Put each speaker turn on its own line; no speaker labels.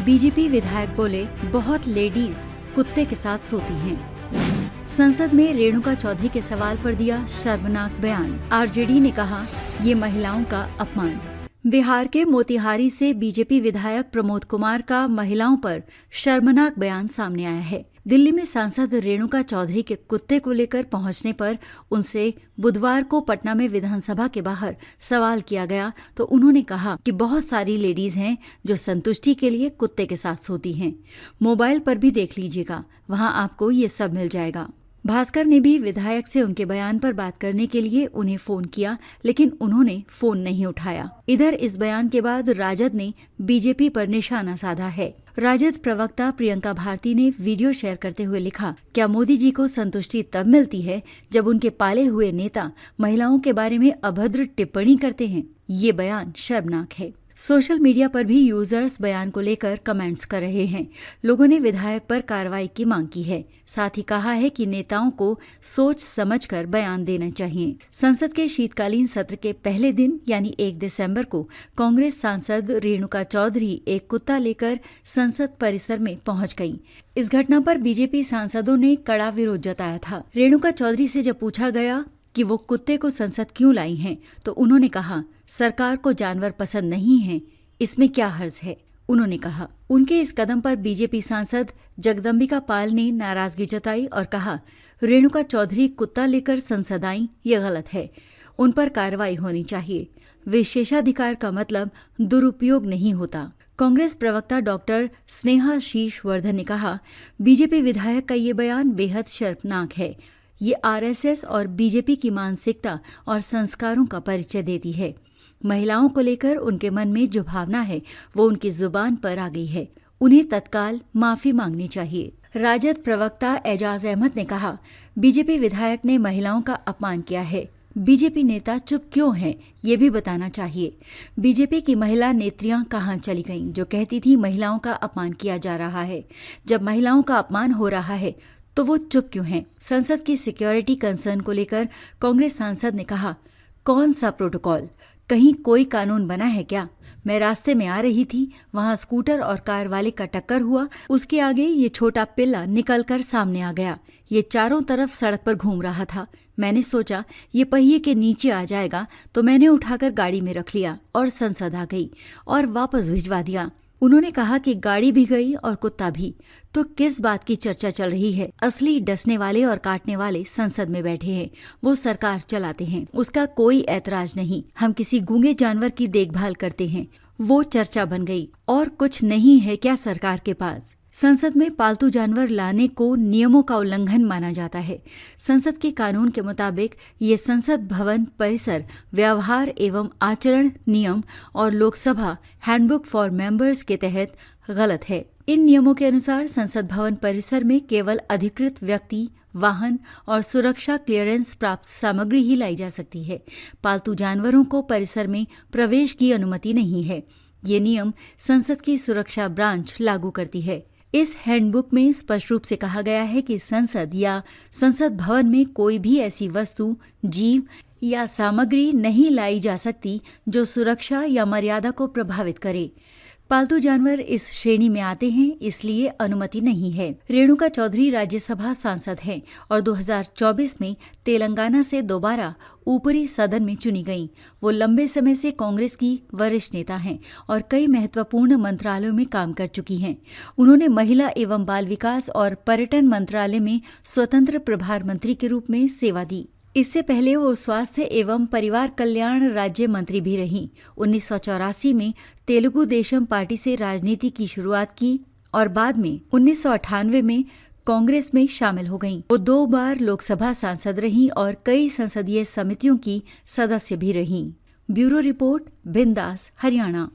BJP विधायक बोले, बहुत लेडीज कुत्ते के साथ सोती हैं। संसद में रेणुका चौधरी के सवाल पर दिया शर्मनाक बयान। आरजेडी ने कहा, ये महिलाओं का अपमान। बिहार के मोतिहारी से बीजेपी विधायक प्रमोद कुमार का महिलाओं पर शर्मनाक बयान सामने आया है। दिल्ली में सांसद रेणुका चौधरी के कुत्ते को लेकर पहुंचने पर उनसे बुधवार को पटना में विधानसभा के बाहर सवाल किया गया तो उन्होंने कहा कि बहुत सारी लेडीज हैं जो संतुष्टि के लिए कुत्ते के साथ सोती हैं। मोबाइल पर भी देख लीजिएगा, वहां आपको ये सब मिल जाएगा। भास्कर ने भी विधायक से उनके बयान पर बात करने के लिए उन्हें फोन किया, लेकिन उन्होंने फोन नहीं उठाया। इधर इस बयान के बाद राजद ने बीजेपी पर निशाना साधा है। राजद प्रवक्ता प्रियंका भारती ने वीडियो शेयर करते हुए लिखा, क्या मोदी जी को संतुष्टि तब मिलती है जब उनके पाले हुए नेता महिलाओं के बारे में अभद्र टिप्पणी करते हैं? ये बयान शर्मनाक है। सोशल मीडिया पर भी यूजर्स बयान को लेकर कमेंट्स कर रहे हैं। लोगों ने विधायक पर कार्रवाई की मांग की है। साथ ही कहा है कि नेताओं को सोच समझकर बयान देना चाहिए। संसद के शीतकालीन सत्र के पहले दिन यानी 1 दिसंबर को कांग्रेस सांसद रेणुका चौधरी एक कुत्ता लेकर संसद परिसर में पहुंच गईं। इस घटना पर बीजेपी सांसदों ने कड़ा विरोध जताया था। रेणुका चौधरी से जब पूछा गया कि वो कुत्ते को संसद क्यों लाई हैं, तो उन्होंने कहा, सरकार को जानवर पसंद नहीं है, इसमें क्या हर्ज है। उन्होंने कहा, उनके इस कदम पर बीजेपी सांसद जगदम्बिका पाल ने नाराजगी जताई और कहा, रेणुका चौधरी कुत्ता लेकर संसद आई, ये गलत है, उन पर कार्रवाई होनी चाहिए। विशेषाधिकार का मतलब दुरुपयोग नहीं होता। कांग्रेस प्रवक्ता डॉक्टर स्नेहाशीष वर्धन ने कहा, बीजेपी विधायक का ये बयान बेहद शर्मनाक है। ये आरएसएस और बीजेपी की मानसिकता और संस्कारों का परिचय देती है। महिलाओं को लेकर उनके मन में जो भावना है वो उनकी जुबान पर आ गई है। उन्हें तत्काल माफी मांगनी चाहिए। राजद प्रवक्ता एजाज अहमद ने कहा, बीजेपी विधायक ने महिलाओं का अपमान किया है। बीजेपी नेता चुप क्यों हैं, ये भी बताना चाहिए। बीजेपी की महिला नेत्रियां कहां चली गईं जो कहती थी महिलाओं का अपमान किया जा रहा है। जब महिलाओं का अपमान हो रहा है तो वो चुप क्यों हैं? संसद की सिक्योरिटी कंसर्न को लेकर कांग्रेस सांसद ने कहा, कौन सा प्रोटोकॉल? कहीं कोई कानून बना है क्या? मैं रास्ते में आ रही थी, वहां स्कूटर और कार वाले का टक्कर हुआ, उसके आगे ये छोटा पिल्ला निकलकर सामने आ गया। ये चारों तरफ सड़क पर घूम रहा था। मैंने सोचा ये पहिए के नीचे आ जाएगा तो मैंने उठाकर गाड़ी में रख लिया और संसद आ गई और वापस भिजवा दिया। उन्होंने कहा कि गाड़ी भी गई और कुत्ता भी, तो किस बात की चर्चा चल रही है? असली डसने वाले और काटने वाले संसद में बैठे हैं, वो सरकार चलाते हैं, उसका कोई ऐतराज नहीं। हम किसी गूंगे जानवर की देखभाल करते हैं, वो चर्चा बन गई। और कुछ नहीं है क्या सरकार के पास? संसद में पालतू जानवर लाने को नियमों का उल्लंघन माना जाता है। संसद के कानून के मुताबिक ये संसद भवन परिसर व्यवहार एवं आचरण नियम और लोकसभा हैंडबुक फॉर मेंबर्स के तहत गलत है। इन नियमों के अनुसार संसद भवन परिसर में केवल अधिकृत व्यक्ति, वाहन और सुरक्षा क्लियरेंस प्राप्त सामग्री ही लाई जा सकती है। पालतू जानवरों को परिसर में प्रवेश की अनुमति नहीं है। ये नियम संसद की सुरक्षा ब्रांच लागू करती है। इस हैंडबुक में स्पष्ट रूप से कहा गया है कि संसद या संसद भवन में कोई भी ऐसी वस्तु, जीव या सामग्री नहीं लाई जा सकती जो सुरक्षा या मर्यादा को प्रभावित करे। पालतू जानवर इस श्रेणी में आते हैं, इसलिए अनुमति नहीं है। रेणुका चौधरी राज्यसभा सांसद हैं और 2024 में तेलंगाना से दोबारा ऊपरी सदन में चुनी गईं। वो लंबे समय से कांग्रेस की वरिष्ठ नेता हैं और कई महत्वपूर्ण मंत्रालयों में काम कर चुकी हैं। उन्होंने महिला एवं बाल विकास और पर्यटन मंत्रालय में स्वतंत्र प्रभार मंत्री के रूप में सेवा दी। इससे पहले वो स्वास्थ्य एवं परिवार कल्याण राज्य मंत्री भी रहीं। 1984 में तेलुगु देशम पार्टी से राजनीति की शुरुआत की और बाद में 1998 में कांग्रेस में शामिल हो गईं। वो 2 बार लोकसभा सांसद रहीं और कई संसदीय समितियों की सदस्य भी रहीं। ब्यूरो रिपोर्ट, बिंदास, हरियाणा।